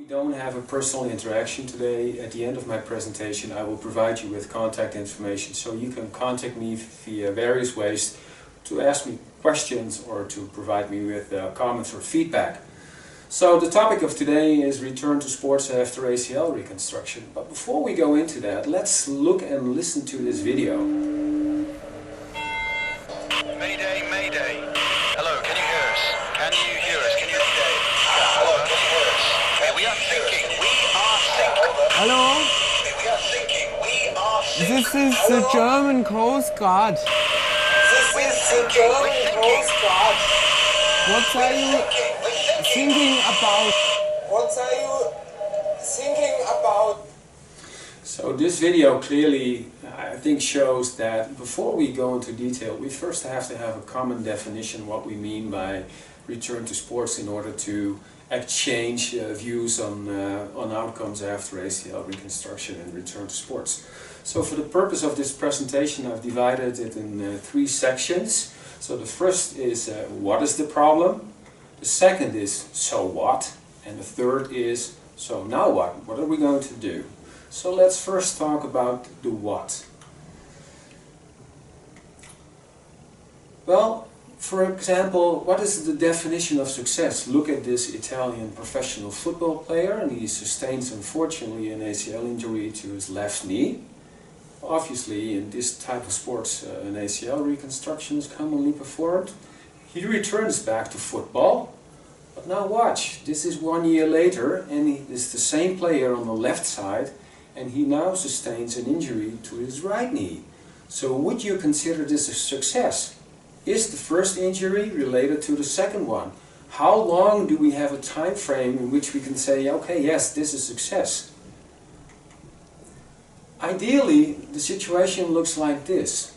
We don't have a personal interaction today. At the end of my presentation I will provide you with contact information so you can contact me via various ways to ask me questions or to provide me with comments or feedback. So the topic of today is return to sports after ACL reconstruction. But before we go into that, let's look and listen to this video. Mayday, mayday. Hello, can you hear us? Can you hear us? Can you hear us? Hello, can you hear us? We are thinking, we are thinking. Hello? We are thinking, we are thinking. This is the German Coast Guard. We're thinking, we're thinking. What are you thinking about? What are you thinking about? So this video clearly, I think, shows that before we go into detail, we first have to have a common definition what we mean by return to sports in order to exchange views on outcomes after ACL reconstruction and return to sports. So for the purpose of this presentation, I've divided it in three sections. So the first is what is the problem? The second is so what? And the third is so now what? What are we going to do? So let's first talk about the what. Well, for example, what is the definition of success? Look at this Italian professional football player, and he sustains unfortunately an ACL injury to his left knee. Obviously, in this type of sports, an ACL reconstruction is commonly performed. He returns back to football, but now watch, this is 1 year later and he is the same player on the left side, and he now sustains an injury to his right knee. So would you consider this a success? Is the first injury related to the second one? How long do we have a time frame in which we can say, okay, yes, this is success? Ideally, the situation looks like this.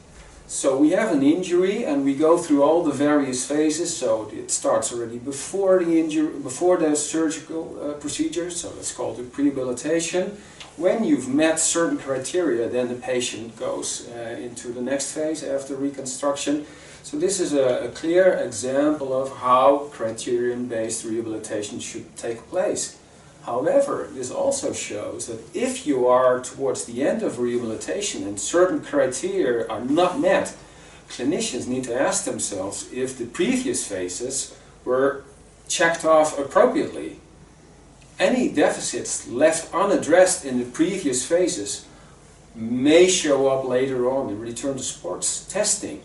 So we have an injury and we go through all the various phases. So it starts already before the injury, before the surgical procedure, so that's called the rehabilitation. When you've met certain criteria, then the patient goes into the next phase after reconstruction. So this is a clear example of how criterion-based rehabilitation should take place. However, this also shows that if you are towards the end of rehabilitation and certain criteria are not met, clinicians need to ask themselves if the previous phases were checked off appropriately. Any deficits left unaddressed in the previous phases may show up later on in return to sports testing.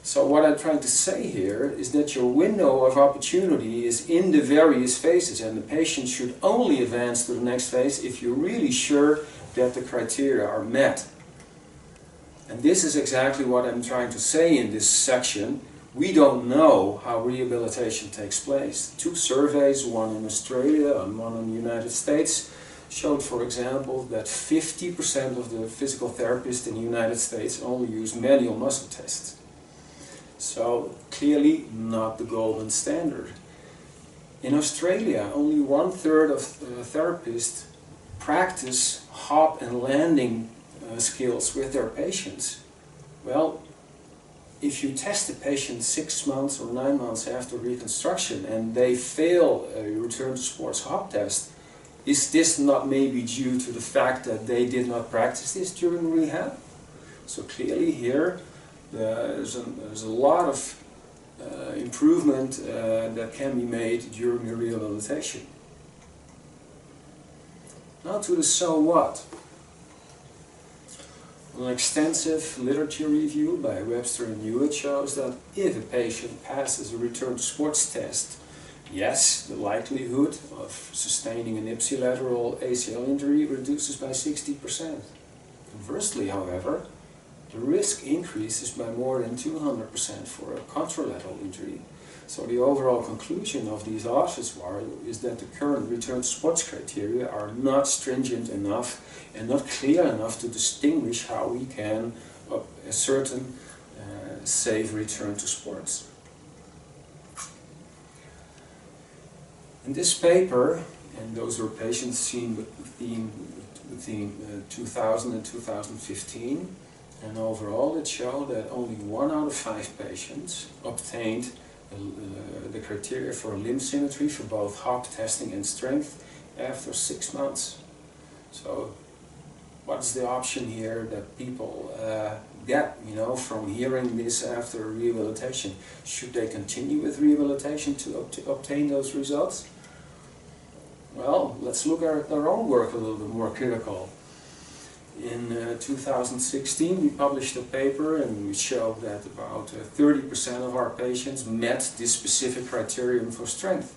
So what I'm trying to say here is that your window of opportunity is in the various phases, and the patient should only advance to the next phase if you're really sure that the criteria are met. And this is exactly what I'm trying to say in this section. We don't know how rehabilitation takes place. Two surveys, one in Australia and one in the United States, showed, for example, that 50% of the physical therapists in the United States only use manual muscle tests. So clearly not the golden standard. In Australia, only 1/3 of therapists practice hop and landing skills with their patients. Well, if you test a patient 6 months or 9 months after reconstruction and they fail a return to sports hop test, is this not maybe due to the fact that they did not practice this during rehab? So clearly here there's a lot of improvement that can be made during the rehabilitation. Now to the so what. An extensive literature review by Webster and Hewitt shows that if a patient passes a return to sports test, yes, the likelihood of sustaining an ipsilateral ACL injury reduces by 60%. Conversely, however, the risk increases by more than 200% for a contralateral injury. So the overall conclusion of these authors is that the current return to sports criteria are not stringent enough and not clear enough to distinguish how we can a certain safe return to sports. In this paper, and those were patients seen between 2000 and 2015, and overall it showed that only 1 out of 5 patients obtained the criteria for limb symmetry for both hop testing and strength after 6 months. So what's the option here that people get, you know, from hearing this after rehabilitation? Should they continue with rehabilitation to obtain those results? Well, let's look at our own work a little bit more critical. In 2016 we published a paper and we showed that about 30% of our patients met this specific criterion for strength.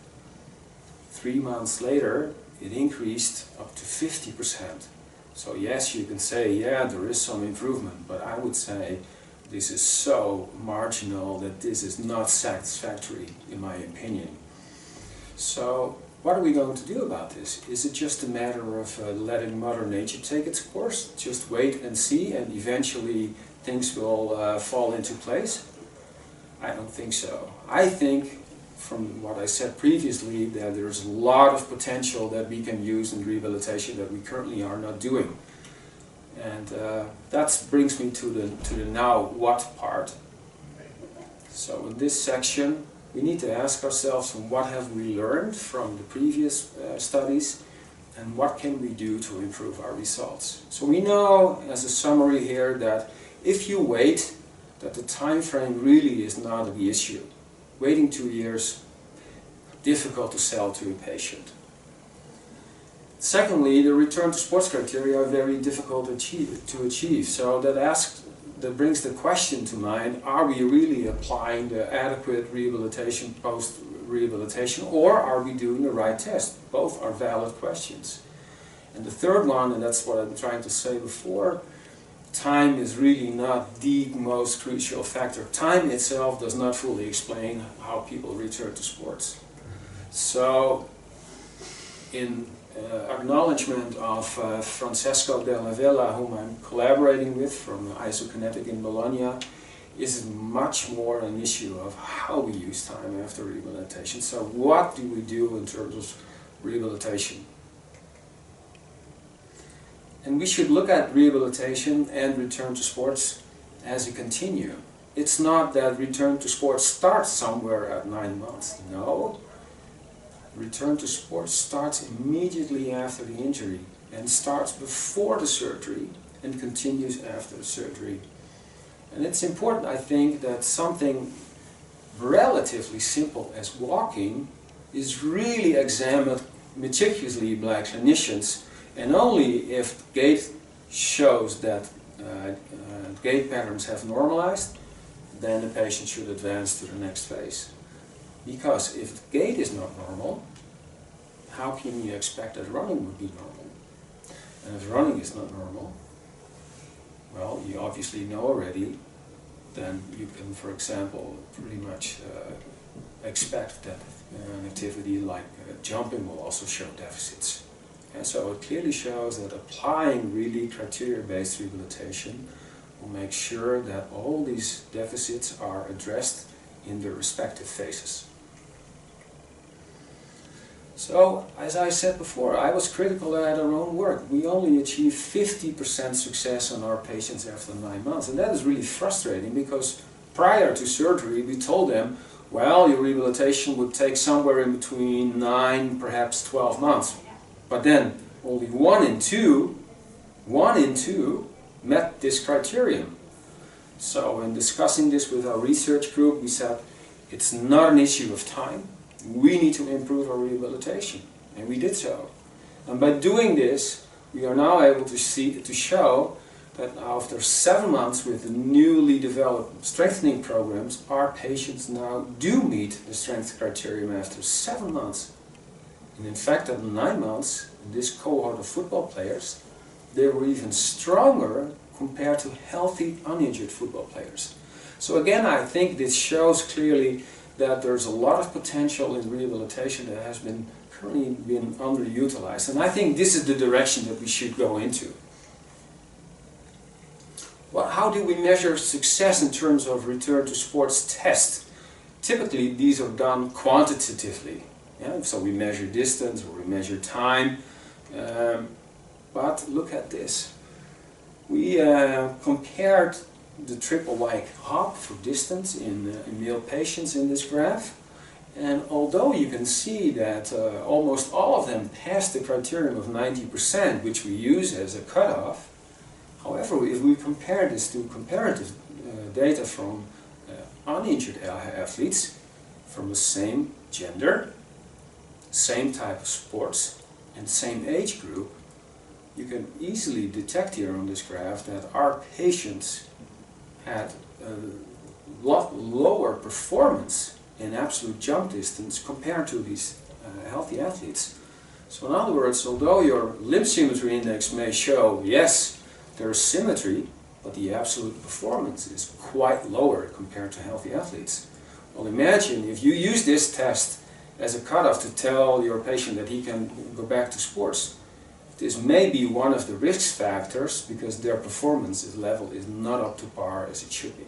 3 months later it increased up to 50%. So yes, you can say, yeah, there is some improvement, but I would say this is so marginal that this is not satisfactory in my opinion. So what are we going to do about this? Is it just a matter of letting Mother Nature take its course? Just wait and see and eventually things will fall into place? I don't think so. I think, from what I said previously, that there's a lot of potential that we can use in rehabilitation that we currently are not doing. And that brings me to the now what part. So in this section we need to ask ourselves, what have we learned from the previous studies and what can we do to improve our results. So we know, as a summary here, that if you wait, that the time frame really is not the issue. Waiting 2 years, difficult to sell to a patient. Secondly, the return to sports criteria are very difficult to achieve. So that brings the question to mind, are we really applying the adequate rehabilitation post-rehabilitation, or are we doing the right test? Both are valid questions. And the third one, and that's what I'm trying to say before, time is really not the most crucial factor. Time itself does not fully explain how people return to sports. So, in acknowledgement of Francesco Della Villa, whom I'm collaborating with from Isokinetic in Bologna, is much more an issue of how we use time after rehabilitation. So what do we do in terms of rehabilitation? And we should look at rehabilitation and return to sports as a continuum. It's not that return to sports starts somewhere at 9 months. No. Return to sports starts immediately after the injury and starts before the surgery and continues after the surgery. And it's important, I think, that something relatively simple as walking is really examined meticulously by clinicians, and only if gait shows that gait patterns have normalized, then the patient should advance to the next phase. Because if the gait is not normal, how can you expect that running would be normal? And if running is not normal, well, you obviously know already, then you can, for example, pretty much expect that an activity like jumping will also show deficits. And so it clearly shows that applying really criteria-based rehabilitation will make sure that all these deficits are addressed in their respective phases. So, as I said before, I was critical at our own work. We only achieved 50% success on our patients after 9 months, and that is really frustrating because prior to surgery we told them, well, your rehabilitation would take somewhere in between 9, perhaps 12 months. But then only 1 in 2 met this criterion. So in discussing this with our research group, we said it's not an issue of time. We need to improve our rehabilitation, and we did so. And by doing this, we are now able to show that after 7 months with the newly developed strengthening programs, our patients now do meet the strength criterion after 7 months. And in fact, at 9 months, in this cohort of football players, they were even stronger compared to healthy, uninjured football players. So again, I think this shows clearly that there's a lot of potential in rehabilitation that has currently been underutilized. And I think this is the direction that we should go into. Well, how do we measure success in terms of return to sports tests? Typically, these are done quantitatively. Yeah? So we measure distance or we measure time. But look at this. We compared the triple leg hop for distance in male patients in this graph, And although you can see that almost all of them pass the criterion of 90%, which we use as a cutoff, however, if we compare this to comparative data from uninjured athletes from the same gender, same type of sports, and same age group, you can easily detect here on this graph that our patients had a lot lower performance in absolute jump distance compared to these healthy athletes. So in other words, although your limb symmetry index may show, yes, there is symmetry, but the absolute performance is quite lower compared to healthy athletes. Well, imagine if you use this test as a cutoff to tell your patient that he can go back to sports. This may be one of the risk factors because their performance level is not up to par as it should be.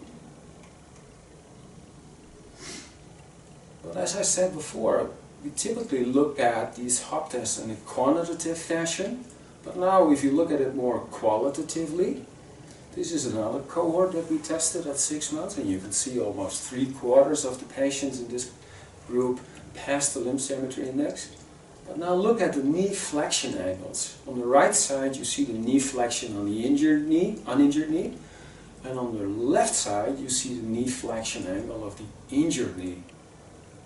But as I said before, we typically look at these hop tests in a quantitative fashion, but now if you look at it more qualitatively, this is another cohort that we tested at 6 months, and you can see almost 3/4 of the patients in this group passed the limb symmetry index. But now look at the knee flexion angles. On the right side you see the knee flexion on the uninjured knee, and on the left side you see the knee flexion angle of the injured knee.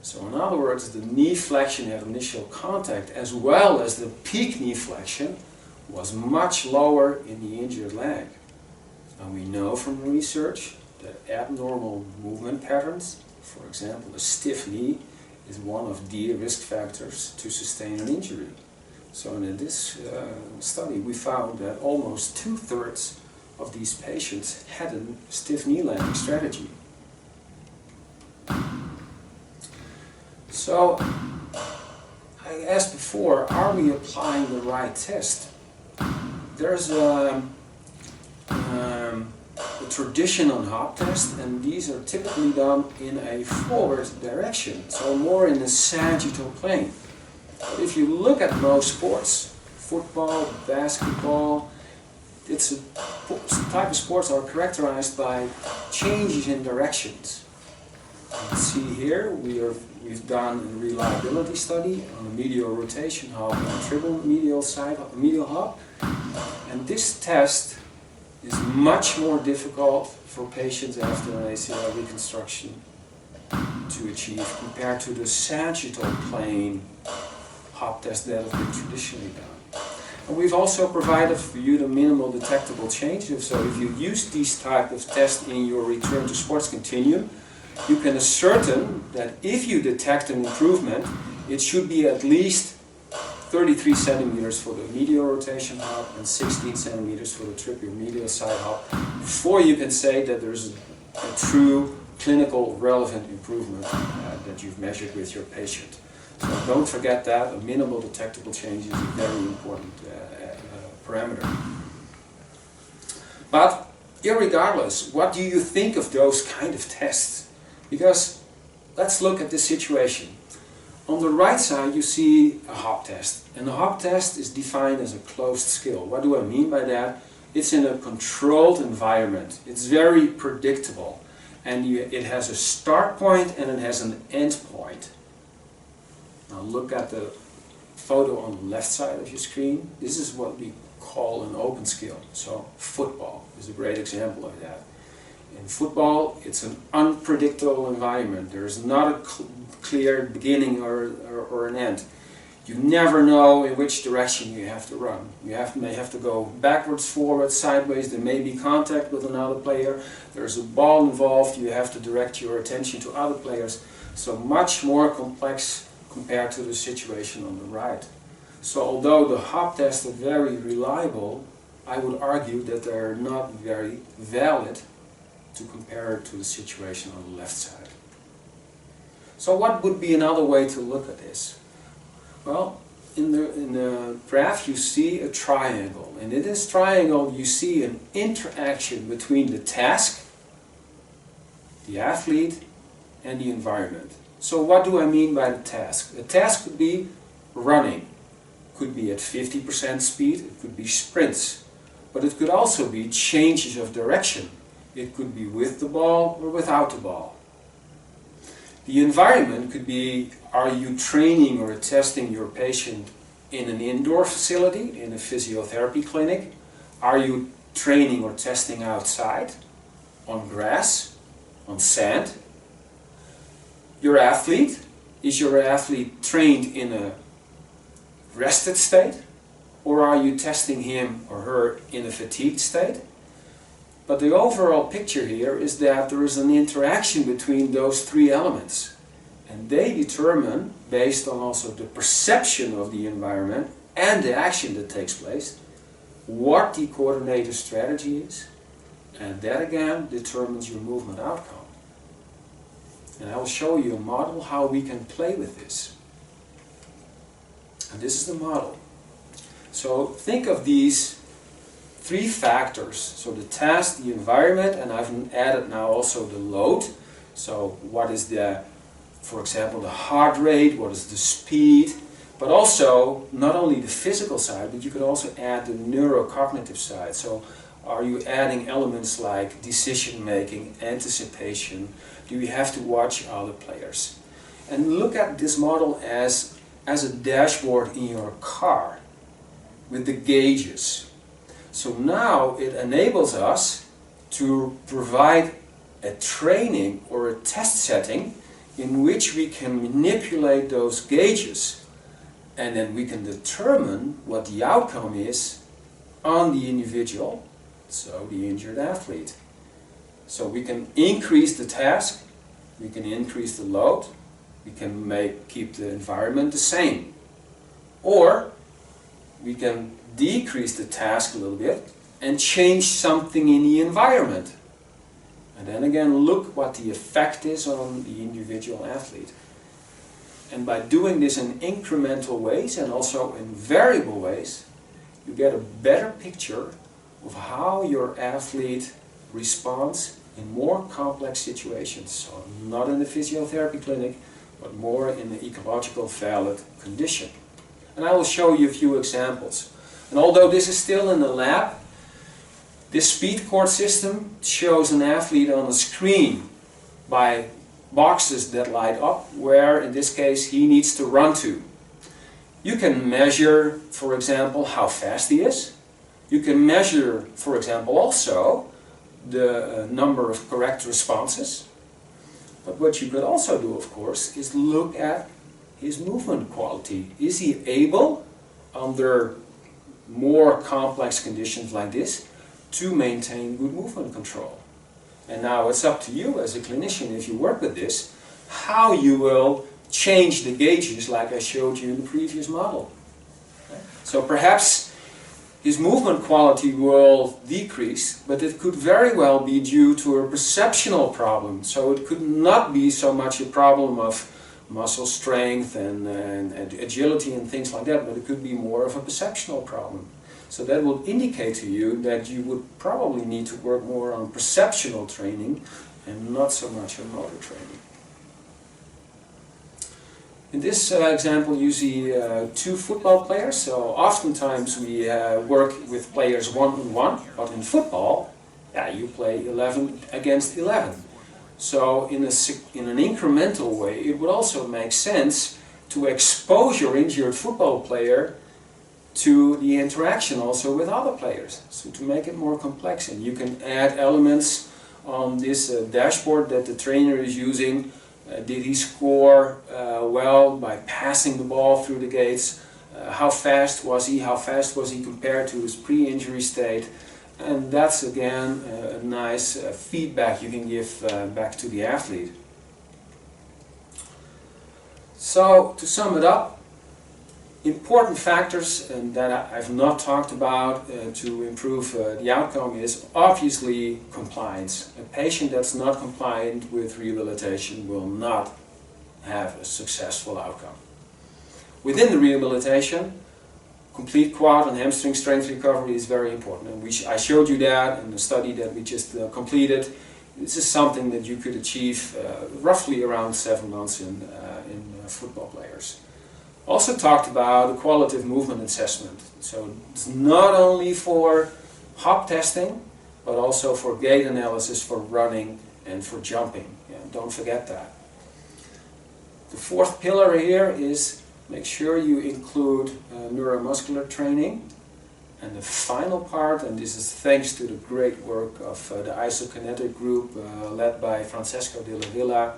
So in other words, the knee flexion at initial contact as well as the peak knee flexion was much lower in the injured leg. And we know from research that abnormal movement patterns, for example a stiff knee, is one of the risk factors to sustain an injury. So in this study we found that almost 2/3 of these patients had a stiff knee landing strategy. So, I asked before, are we applying the right test? There's a tradition on hop test, and these are typically done in a forward direction, so more in the sagittal plane. But if you look at most sports, football, basketball, it's a type of sports are characterized by changes in directions. You can see here we've done a reliability study on a medial rotation hop and a triple medial hop, and this test is much more difficult for patients after an ACL reconstruction to achieve compared to the sagittal plane hop test that has been traditionally done. And we've also provided for you the minimal detectable changes, so if you use these type of tests in your return to sports continuum, you can ascertain that if you detect an improvement, it should be at least 33 centimeters for the medial rotation hop and 16 centimeters for the triple medial side hop before you can say that there's a true clinical relevant improvement that you've measured with your patient. So don't forget that a minimal detectable change is a very important parameter. But irregardless, what do you think of those kind of tests? Because let's look at this situation. On the right side you see a hop test, and the hop test is defined as a closed skill. What do I mean by that? It's in a controlled environment. It's very predictable, and it has a start point and it has an end point. Now look at the photo on the left side of your screen. This is what we call an open skill. So football is a great example of that. In football, it's an unpredictable environment. There's not a clear beginning or an end. You never know in which direction you have to run. You may have to go backwards, forwards, sideways. There may be contact with another player. There's a ball involved. You have to direct your attention to other players. So much more complex compared to the situation on the right. So although the hop tests are very reliable, I would argue that they're not very valid to compare it to the situation on the left side. So what would be another way to look at this? Well, in the graph you see a triangle, and in this triangle you see an interaction between the task, the athlete, and the environment. So what do I mean by the task? The task could be running, could be at 50% speed, it could be sprints, but it could also be changes of direction. It could be with the ball or without the ball. The environment could be, are you training or testing your patient in an indoor facility, in a physiotherapy clinic? Are you training or testing outside, on grass, on sand? Your athlete, is your athlete trained in a rested state? Or are you testing him or her in a fatigued state? But the overall picture here is that there is an interaction between those three elements. And they determine, based on also the perception of the environment and the action that takes place, what the coordinator strategy is. And that again determines your movement outcome. And I will show you a model how we can play with this. And this is the model. So think of these three factors. So the task, the environment, and I've added now also the load. So what is the, for example, the heart rate, what is the speed, but also not only the physical side, but you could also add the neurocognitive side. So are you adding elements like decision making, anticipation? Do you have to watch other players? And look at this model as a dashboard in your car with the gauges. So now it enables us to provide a training or a test setting in which we can manipulate those gauges, and then we can determine what the outcome is on the individual, so the injured athlete. So we can increase the task, we can increase the load, we can keep the environment the same, or we can decrease the task a little bit and change something in the environment. And then again, look what the effect is on the individual athlete. And by doing this in incremental ways and also in variable ways, you get a better picture of how your athlete responds in more complex situations. So not in the physiotherapy clinic, but more in the ecological valid condition. And I will show you a few examples. And although this is still in the lab, this speed cord system shows an athlete on a screen by boxes that light up where, in this case, he needs to run to. You can measure, for example, how fast he is. You can measure, for example, also the number of correct responses. But what you could also do, of course, is look at his movement quality. Is he able, under more complex conditions like this, to maintain good movement control? And now it's up to you as a clinician, if you work with this, how you will change the gauges like I showed you in the previous model. Okay? So perhaps his movement quality will decrease, but it could very well be due to a perceptual problem. So it could not be so much a problem of muscle strength and agility and things like that, but it could be more of a perceptual problem. So that will indicate to you that you would probably need to work more on perceptual training and not so much on motor training. In this example you see two football players. So oftentimes we work with players one-on-one, but in football, you play 11 against 11. So in an incremental way, it would also make sense to expose your injured football player to the interaction also with other players, so to make it more complex. And you can add elements on this dashboard that the trainer is using. Did he score well by passing the ball through the gates? How fast was he? How fast was he compared to his pre-injury state? And that's again a nice feedback you can give back to the athlete. So to sum it up, important factors that I've not talked about to improve the outcome is obviously compliance. A patient that's not compliant with rehabilitation will not have a successful outcome. Within the rehabilitation, complete quad and hamstring strength recovery is very important, and I showed you that in the study that we just completed. This is something that you could achieve roughly around 7 months in football players. Also talked about the qualitative movement assessment. So it's not only for hop testing, but also for gait analysis for running and for jumping. Don't forget that. The fourth pillar here is make sure you include neuromuscular training. And the final part, and this is thanks to the great work of the isokinetic group led by Francesco de la Villa,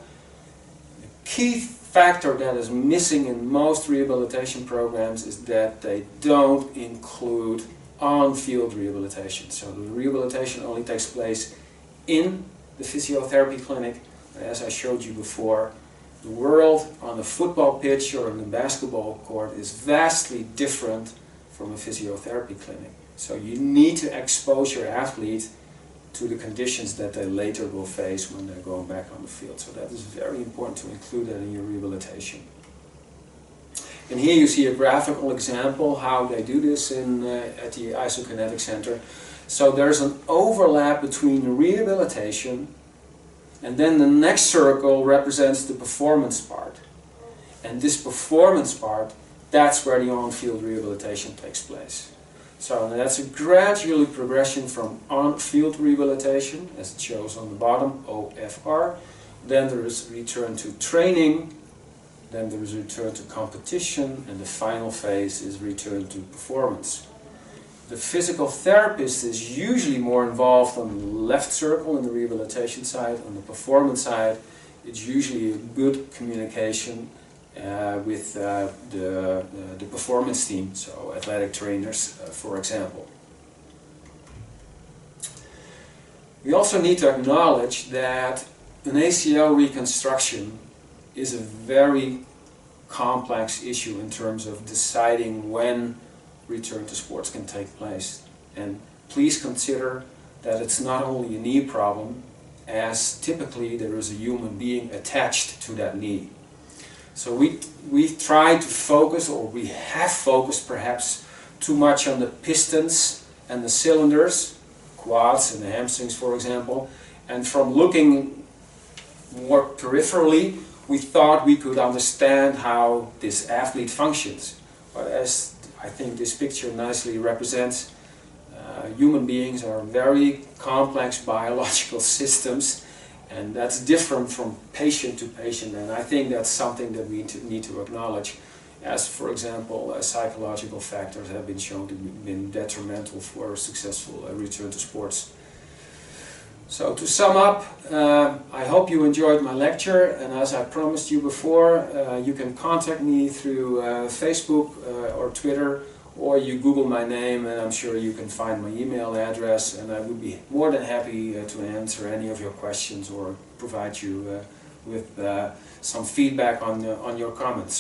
the key factor that is missing in most rehabilitation programs is that they don't include on-field rehabilitation. So the rehabilitation only takes place in the physiotherapy clinic. As I showed you before, the world on the football pitch or on the basketball court is vastly different from a physiotherapy clinic. So you need to expose your athlete to the conditions that they later will face when they're going back on the field. So that is very important to include that in your rehabilitation. And here you see a graphical example how they do this at the Isokinetic Center. So there's an overlap between rehabilitation, and then the next circle represents the performance part. And this performance part, that's where the on-field rehabilitation takes place. So that's a gradual progression from on-field rehabilitation, as it shows on the bottom, OFR. Then there is return to training, then there is return to competition, and the final phase is return to performance. The physical therapist is usually more involved on the left circle in the rehabilitation side. On the performance side, it's usually a good communication with the performance team, so athletic trainers, for example. We also need to acknowledge that an ACL reconstruction is a very complex issue in terms of deciding when return to sports can take place. And please consider that it's not only a knee problem, as typically there is a human being attached to that knee. So we try to focus, or we have focused perhaps too much on the pistons and the cylinders, quads and the hamstrings for example, and from looking more peripherally, we thought we could understand how this athlete functions. But as I think this picture nicely represents, human beings are very complex biological systems, and that's different from patient to patient, and I think that's something that we need to acknowledge, as for example psychological factors have been shown to be detrimental for a successful return to sports. So to sum up, I hope you enjoyed my lecture, and as I promised you before, you can contact me through Facebook or Twitter, or you Google my name and I'm sure you can find my email address, and I would be more than happy to answer any of your questions or provide you with some feedback on your comments.